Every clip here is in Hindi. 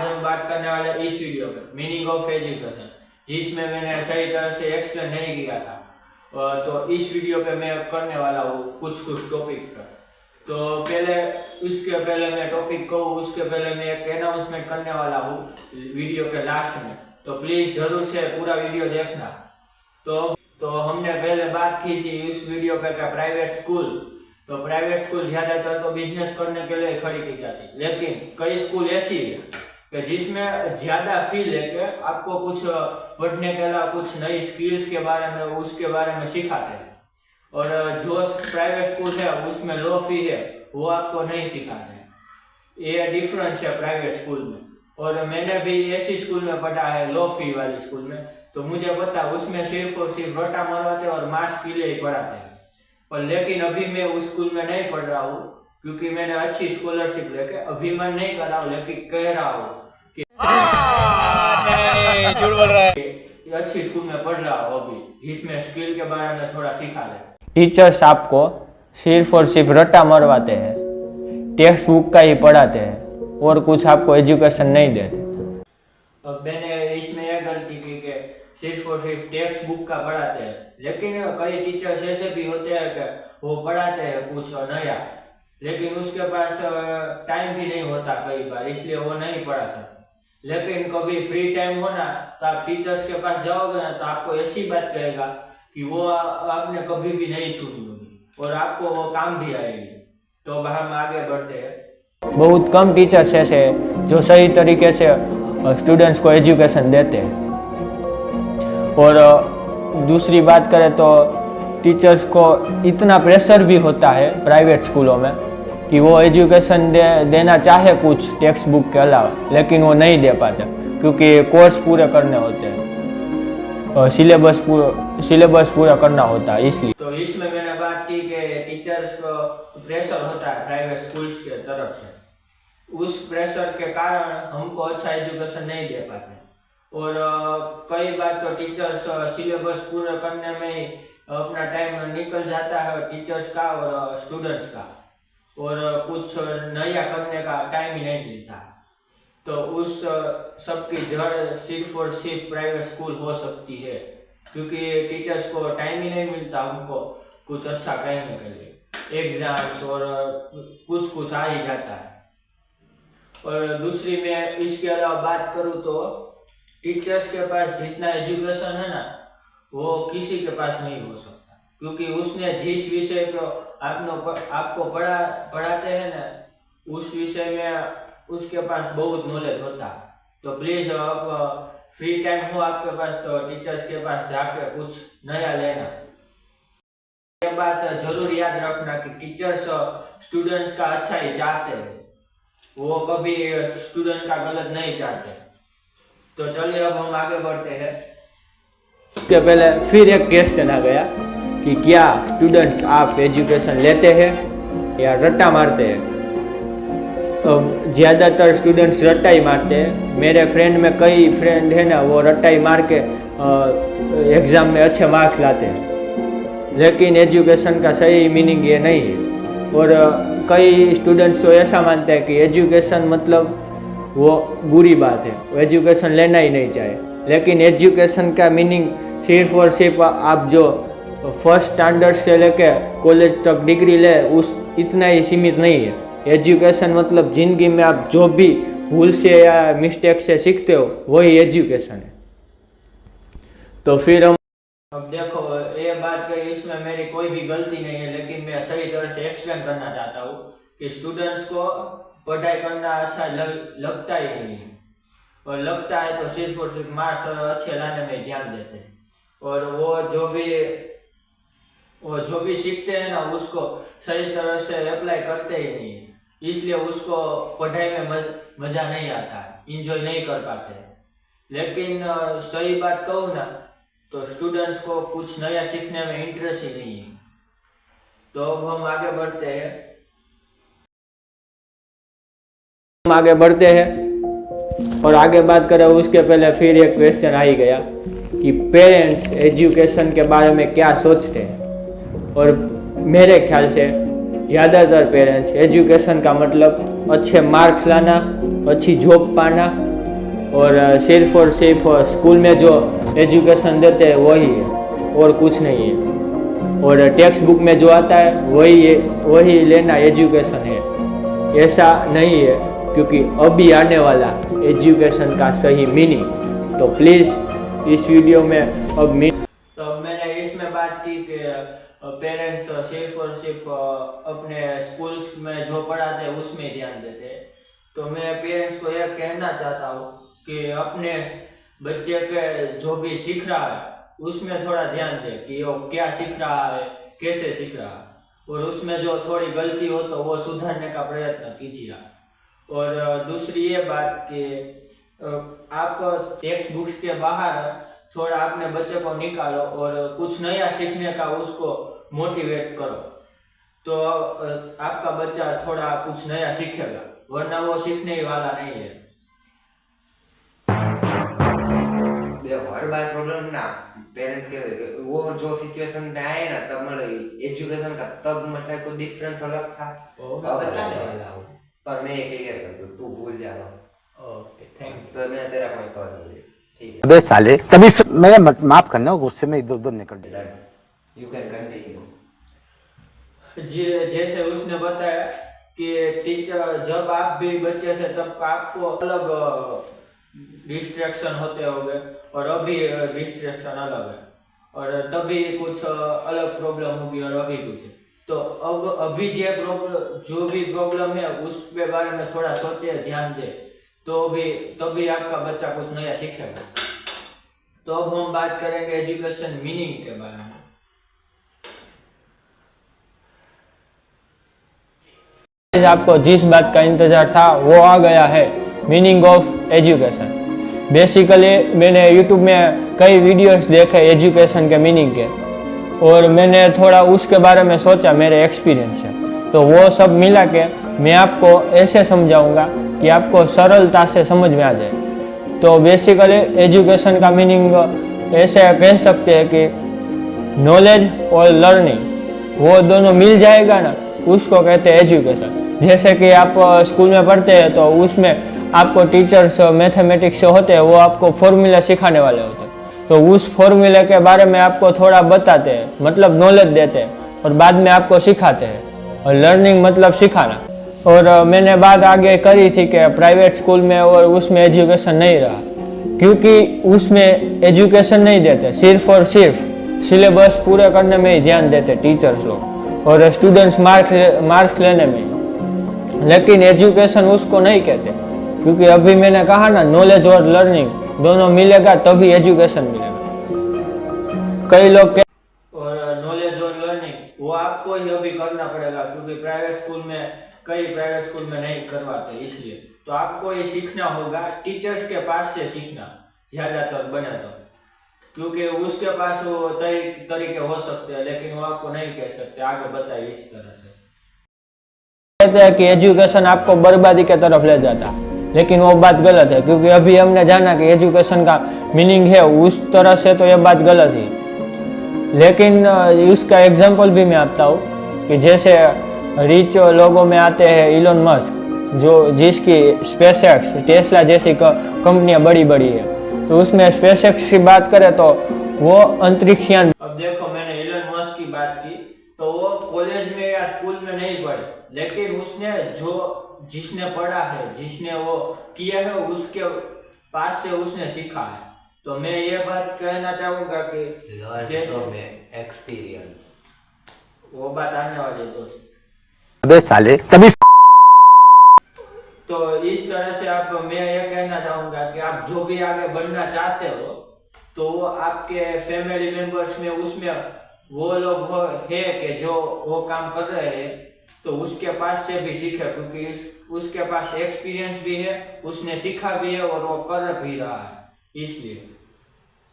हम बात करने वाले इस वीडियो में मीनिंग ऑफ एजुकेशन, जिसमें मैंने सही तरह से एक्सप्लेन नहीं किया था। तो इस वीडियो पे मैं करने वाला हूँ कुछ टॉपिक पर। तो इसके पहले मैं टॉपिक कहूँ उसके पहले मैं एक अनाउंसमेंट करने वाला हूँ वीडियो के लास्ट में, तो प्लीज़ ज़रूर से पूरा वीडियो देखना। तो हमने पहले बात की थी इस वीडियो पे का प्राइवेट स्कूल। तो प्राइवेट स्कूल ज़्यादातर तो बिजनेस करने के लिए खड़ी की जाती, लेकिन कई स्कूल ऐसी है कि जिसमें ज़्यादा फी लेके आपको कुछ पढ़ने के अलावा कुछ नई स्किल्स के बारे में उसके बारे में सिखाते हैं, और जो प्राइवेट स्कूल है उसमें लो फी है वो आपको नहीं सिखाते हैं। ये डिफरेंस है प्राइवेट स्कूल में। और मैंने भी ऐसी स्कूल में पढ़ा है लो फी वाली स्कूल में, तो मुझे पता उसमें सिर्फ और सिर्फ रोटा मरवाते और मार्क्स के लिए ही पढ़ाते हैं। पर लेकिन अभी मैं उस स्कूल में नहीं पढ़ रहा हूँ, क्योंकि मैंने अच्छी स्कॉलरशिप लेके अभिमान नहीं कर रहा हूँ, लेकिन कह रहा हूँ कि झूठ बोल रहा है, अच्छी स्कूल में पढ़ रहा हूँ अभी, जिसमें स्किल के बारे में थोड़ा सिखा दे। टीचर्स आपको सिर्फ और सिर्फ रट्टा मरवाते हैं, टेक्स्ट बुक का ही पढ़ाते हैं और कुछ आपको एजुकेशन नहीं देते। अब मैंने इसमें यह गलती की कि सिर्फ और सिर्फ टेक्स्ट बुक का पढ़ाते हैं, लेकिन कई टीचर्स ऐसे भी होते हैं कि वो पढ़ाते हैं कुछ नया, लेकिन उसके पास टाइम भी नहीं होता कई बार, इसलिए वो नहीं पढ़ा सकते। लेकिन कभी फ्री टाइम हो ना, तो आप टीचर्स के पास जाओगे ना, तो आपको ऐसी बात कहेगा कि वो आपने कभी भी नहीं सुनी होगी और आपको वो काम भी आएगी। तो हम आगे बढ़ते हैं। बहुत कम टीचर्स ऐसे हैं जो सही तरीके से स्टूडेंट्स को एजुकेशन देते हैं। और दूसरी बात करें तो टीचर्स को इतना प्रेशर भी होता है प्राइवेट स्कूलों में कि वो एजुकेशन देना चाहे कुछ टेक्स्ट बुक के अलावा, लेकिन वो नहीं दे पाते क्योंकि कोर्स पूरे करने होते हैं, सिलेबस पूरा करना होता है, इसलिए। तो इसमें मैंने बात की कि टीचर्स को प्रेशर होता है प्राइवेट स्कूल्स के तरफ से, उस प्रेशर के कारण हमको अच्छा एजुकेशन नहीं दे पाते। और कई बार तो टीचर्स सिलेबस पूरा करने में ही अपना टाइम निकल जाता है, टीचर्स का और स्टूडेंट्स का, और कुछ नया करने का टाइम ही नहीं मिलता। तो उस सबकी जड़ सिर्फ और सिर्फ प्राइवेट स्कूल हो सकती है, क्योंकि टीचर्स को टाइम ही नहीं मिलता हमको कुछ अच्छा कहने के लिए, एग्जाम्स और कुछ आ ही जाता है। और दूसरी मैं इसके अलावा बात करूँ तो टीचर्स के पास जितना एजुकेशन है ना, वो किसी के पास नहीं हो सकता, क्योंकि उसने जिस विषय को आपको पढ़ाते हैं ना, उस विषय में उसके पास बहुत नॉलेज होता है। तो प्लीज़ आप फ्री टाइम हो आपके पास तो टीचर्स के पास जाके कुछ नया लेना। ये बात जरूर याद रखना कि टीचर्स स्टूडेंट्स का अच्छा ही चाहते हैं, वो कभी स्टूडेंट का गलत नहीं चाहते। तो चलिए अब हम आगे बढ़ते हैं। उसके पहले फिर एक क्वेश्चन आ गया कि क्या स्टूडेंट्स आप एजुकेशन लेते हैं या रट्टा मारते हैं। ज़्यादातर स्टूडेंट्स रट्टा ही मारते हैं। मेरे फ्रेंड में कई फ्रेंड है ना, वो रट्टा ही मार के एग्ज़ाम में अच्छे मार्क्स लाते हैं, लेकिन एजुकेशन का सही मीनिंग ये नहीं है। और कई स्टूडेंट्स तो ऐसा मानते हैं कि एजुकेशन मतलब वो बुरी बात है, वो एजुकेशन लेना ही नहीं चाहे, लेकिन एजुकेशन का मीनिंग सिर्फ और सिर्फ आप जो फर्स्ट स्टैंडर्ड से लेके कॉलेज तक डिग्री ले उस इतना ही सीमित नहीं है। एजुकेशन मतलब ज़िंदगी में आप जो भी भूल से या मिस्टेक से सीखते हो वही एजुकेशन है। तो फिर हम अब देखो, ये बात कही, इसमें मेरी कोई भी गलती नहीं है, लेकिन मैं सही तरह से एक्सप्लेन करना चाहता हूँ कि स्टूडेंट्स को पढ़ाई करना अच्छा लगता ही नहीं है, और लगता है तो सिर्फ और सिर्फ मार्क्स अच्छे लाने में ध्यान देते हैं, और वो जो भी सीखते हैं ना उसको सही तरह से अप्लाई करते ही नहीं है, इसलिए उसको पढ़ाई में मज़ा नहीं आता है, इंजॉय नहीं कर पाते। लेकिन सही बात कहूँ ना, तो स्टूडेंट्स को कुछ नया सीखने में इंटरेस्ट ही नहीं है। तो अब हम आगे बढ़ते हैं और आगे बात करें उसके पहले फिर एक क्वेश्चन आ ही गया कि पेरेंट्स एजुकेशन के बारे में क्या सोचते हैं। और मेरे ख्याल से ज़्यादातर पेरेंट्स एजुकेशन का मतलब अच्छे मार्क्स लाना, अच्छी जॉब पाना और सिर्फ और सिर्फ स्कूल में जो एजुकेशन देते हैं वही है और कुछ नहीं है। और टेक्स्ट बुक में जो आता है वही लेना एजुकेशन है, ऐसा नहीं है। क्योंकि अभी आने वाला एजुकेशन का सही मीनिंग, तो प्लीज़ इस वीडियो में अब तो मैंने इसमें बात की कि पेरेंट्स सिर्फ और सिर्फ अपने स्कूल्स में जो पढ़ाते हैं उसमें ही ध्यान देते हैं। तो मैं पेरेंट्स को यह कहना चाहता हूँ कि अपने बच्चे के जो भी सीख रहा है उसमें थोड़ा ध्यान दें कि वो क्या सीख रहा है, कैसे सीख रहा है, और उसमें जो थोड़ी गलती हो तो वो सुधारने का प्रयत्न कीजिए। और दूसरी ये बात कि आप टेक्स्ट बुक्स के बाहर थोड़ा अपने बच्चे को निकालो और कुछ नया सीखने का उसको मोटिवेट करो, तो आपका बच्चा थोड़ा कुछ नया सीखेगा, वरना वो सीखने ही वाला नहीं है। देखो हर बार प्रॉब्लम ना पेरेंट्स के वो जो सिचुएशन में आए ना तब मतलब एजुकेशन का तब मतलब कोई डिफरेंस अलग था। बताने वाला हूँ, पर मैं क्लियर कर दूं, तू भूल जा रहा। Okay thank you. तो मैं तेरा पॉइंट कवर कर दूं, ठीक है? अबे साले कभी मैं माफ करना, गुस्से में इधर उधर निकल जाए। Done, you can continue. जैसे उसने बताया कि टीचर जब आप भी बच्चे से तब आपको अलग डिस्ट्रैक्शन होते होंगे और अभी डिस्ट्रैक्शन अलग है, और तभी कुछ अलग प्रॉब्लम होगी और अभी कुछ है। तो अब अभी जो भी प्रॉब्लम है उस पे बारे में थोड़ा सोचे, ध्यान दे, तो तभी आपका बच्चा कुछ नया सीखेगा। तो अब हम बात करेंगे एजुकेशन मीनिंग के बारे में। आपको जिस बात का इंतज़ार था वो आ गया है, मीनिंग ऑफ एजुकेशन। बेसिकली मैंने यूट्यूब में कई वीडियोस देखे एजुकेशन के मीनिंग के, और मैंने थोड़ा उसके बारे में सोचा मेरे एक्सपीरियंस से, तो वो सब मिला के मैं आपको ऐसे समझाऊंगा कि आपको सरलता से समझ में आ जाए। तो बेसिकली एजुकेशन का मीनिंग ऐसे कह सकते हैं कि नॉलेज और लर्निंग वो दोनों मिल जाएगा ना, उसको कहते हैं एजुकेशन। जैसे कि आप स्कूल में पढ़ते हैं तो उसमें आपको टीचर्स मैथमेटिक्स होते हैं, वो आपको फॉर्मूला सिखाने वाले होते हैं, तो उस फॉर्मूले के बारे में आपको थोड़ा बताते हैं, मतलब नॉलेज देते हैं, और बाद में आपको सिखाते हैं। और लर्निंग मतलब सिखाना। और मैंने बात आगे करी थी कि प्राइवेट स्कूल में और उसमें एजुकेशन नहीं रहा, क्योंकि उसमें एजुकेशन नहीं देते, सिर्फ और सिर्फ सिलेबस पूरे करने में ही ध्यान देते टीचर्स लोग और स्टूडेंट्स मार्क्स लेने में। लेकिन एजुकेशन उसको नहीं कहते, क्योंकि अभी मैंने कहा ना नॉलेज और लर्निंग दोनों मिलेगा तभी एजुकेशन मिलेगा। कई लोग और नॉलेज और लर्निंग वो आपको ही अभी करना पड़ेगा, क्योंकि कई प्राइवेट स्कूल में नहीं करवाते, इसलिए तो आपको ये सीखना होगा, टीचर्स के पास से सीखना ज़्यादातर बने तो, क्योंकि उसके पास वो तरीके हो सकते हैं, लेकिन वो आपको नहीं कह सकते, आगे बताइए इस तरह से। कहते हैं कि एजुकेशन आपको बर्बादी की तरफ ले जाता, लेकिन वो बात गलत है, क्योंकि अभी हमने जाना कि एजुकेशन का मीनिंग है उस तरह से, तो ये बात गलत है। लेकिन उसका एग्जांपल भी मैं आपता हूँ कि जैसे रिच लोगों में आते हैं इलोन मस्क, जिसकी स्पेसएक्स टेस्ला जैसी कंपनियां बड़ी बड़ी है, तो उसमें स्पेसएक्स की बात करें तो वो अंतरिक्षयान। अब देखो मैंने इलोन मस्क की बात की, तो वो कॉलेज में या स्कूल में नहीं पढ़े, लेकिन जिसने पढ़ा है, जिसने वो किया है, उसके पास से उसने सीखा है। तो मैं ये बात कहना चाहूँगा कि एक्सपीरियंस, वो बात आने वाली है दोस्त। अबे साले कभी तो इस तरह से मैं ये कहना चाहूँगा कि आप जो भी आगे बढ़ना चाहते हो, तो वो आपके फैमिली मेंबर्स में उसमें वो लोग है कि जो वो काम कर रहे हैं, तो उसके पास से भी सीखे, क्योंकि उसके पास एक्सपीरियंस भी है, उसने सीखा भी है और वो कर भी रहा है, इसलिए।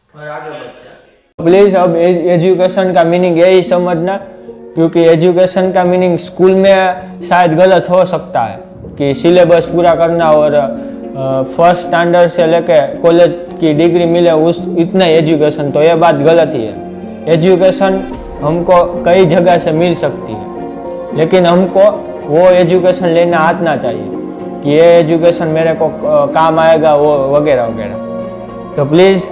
और आगे बढ़ते हैं। प्लीज़ अब एजुकेशन का मीनिंग यही समझना, क्योंकि एजुकेशन का मीनिंग स्कूल में शायद गलत हो सकता है कि सिलेबस पूरा करना और फर्स्ट स्टैंडर्ड से लेके कॉलेज की डिग्री मिले इतना एजुकेशन, तो ये बात गलत ही है। एजुकेशन हमको कई जगह से मिल सकती है, लेकिन हमको वो एजुकेशन लेना आना चाहिए, कि ये एजुकेशन मेरे को काम आएगा, वो वगैरह वगैरह। तो प्लीज़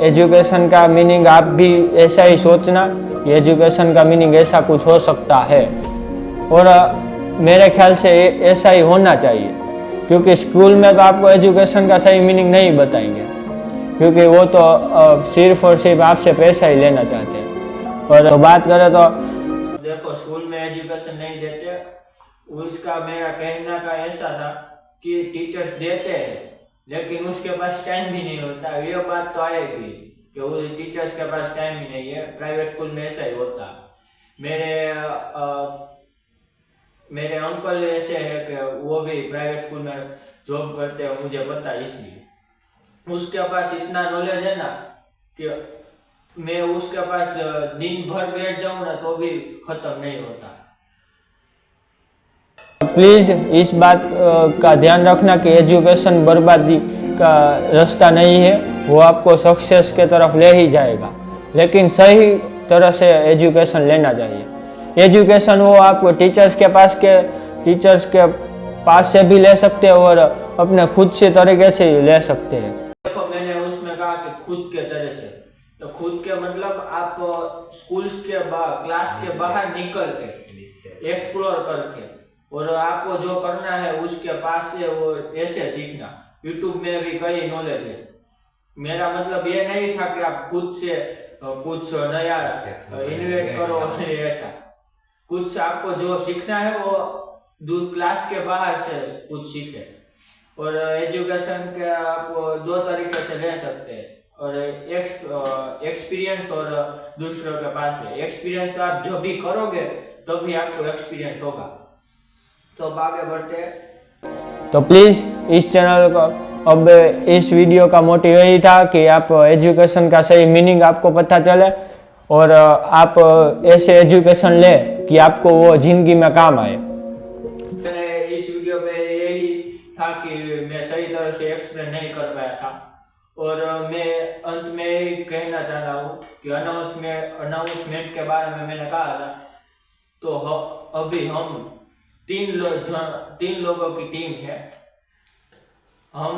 एजुकेशन का मीनिंग आप भी ऐसा ही सोचना कि एजुकेशन का मीनिंग ऐसा कुछ हो सकता है, और मेरे ख्याल से ऐसा ही होना चाहिए, क्योंकि स्कूल में तो आपको एजुकेशन का सही मीनिंग नहीं बताएंगे, क्योंकि वो तो सिर्फ और सिर्फ आपसे पैसा ही लेना चाहते हैं। और तो बात करें तो देखो, स्कूल में एजुकेशन नहीं देते, उसका मेरा कहना का ऐसा था कि टीचर्स देते हैं लेकिन उसके पास टाइम भी नहीं होता। ये बात तो आएगी कि वो टीचर्स के पास टाइम ही नहीं है। प्राइवेट स्कूल में ऐसा ही होता। मेरे अंकल ऐसे है कि वो भी प्राइवेट स्कूल में जॉब करते हैं, मुझे पता है, इसलिए उसके पास इतना नॉलेज है ना कि मैं उसके पास दिन भर बैठ जाऊं ना तो भी खत्म नहीं होता। प्लीज़ इस बात का ध्यान रखना कि एजुकेशन बर्बादी का रास्ता नहीं है, वो आपको सक्सेस के तरफ ले ही जाएगा, लेकिन सही तरह से एजुकेशन लेना चाहिए। एजुकेशन वो आपको टीचर्स के पास से भी ले सकते हैं और अपने खुद से तरीके से ले सकते हैं। देखो, मैंने उसमें कहा कि खुद के तरह से, तो खुद के मतलब आप स्कूल्स के क्लास के बाहर निकल के एक्सप्लोर करके, और आपको जो करना है उसके पास से वो ऐसे सीखना। यूट्यूब में भी कई नॉलेज है। मेरा मतलब ये नहीं था कि आप खुद से कुछ नया इन्वेंट करो, ऐसा कुछ आपको जो सीखना है वो दूर क्लास के बाहर से कुछ सीखे। और एजुकेशन के आप दो तरीके से ले सकते हैं, और एक्सपीरियंस और दूसरों के पास है। एक्सपीरियंस तो आप जो भी करोगे तभी आपको एक्सपीरियंस होगा। तो आगे बढ़ते हैं। तो प्लीज़ इस चैनल को, अब इस वीडियो का मोटिव यही था कि आप एजुकेशन का सही मीनिंग आपको पता चले और आप ऐसे एजुकेशन ले कि आपको वो ज़िंदगी में काम आए। मैंने इस वीडियो पे यही था कि मैं सही तरह से एक्सप्लेन नहीं कर पाया था, और मैं अंत में यही कहना चाहता हूँ कि अनाउंसमेंट के बारे में मैंने कहा था। तो अभी हम तीन लोगों की टीम है। हम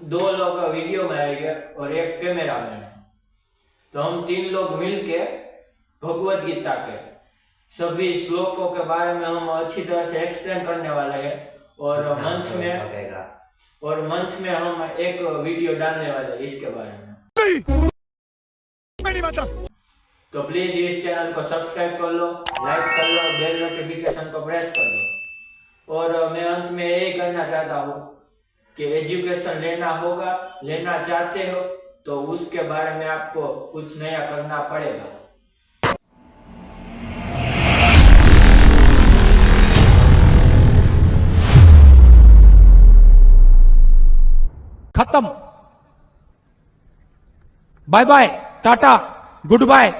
2 लोग वीडियो में आएंगे और एक कैमरा मैन। तो हम 3 लोग मिलके भगवत गीता के सभी श्लोकों के बारे में हम अच्छी तरह से एक्सप्लेन करने वाले हैं, और मंथ में हम एक वीडियो डालने वाले हैं इसके बारे में। तो प्लीज इस चैनल को सब्सक्राइब कर लो, लाइक कर लो, बेल नोटिफिकेशन को प्रेस कर दो। और मैं अंत में यही कहना चाहता हूँ कि एजुकेशन लेना चाहते हो तो उसके बारे में आपको कुछ नया करना पड़ेगा। खत्म। Bye bye, tata, good bye.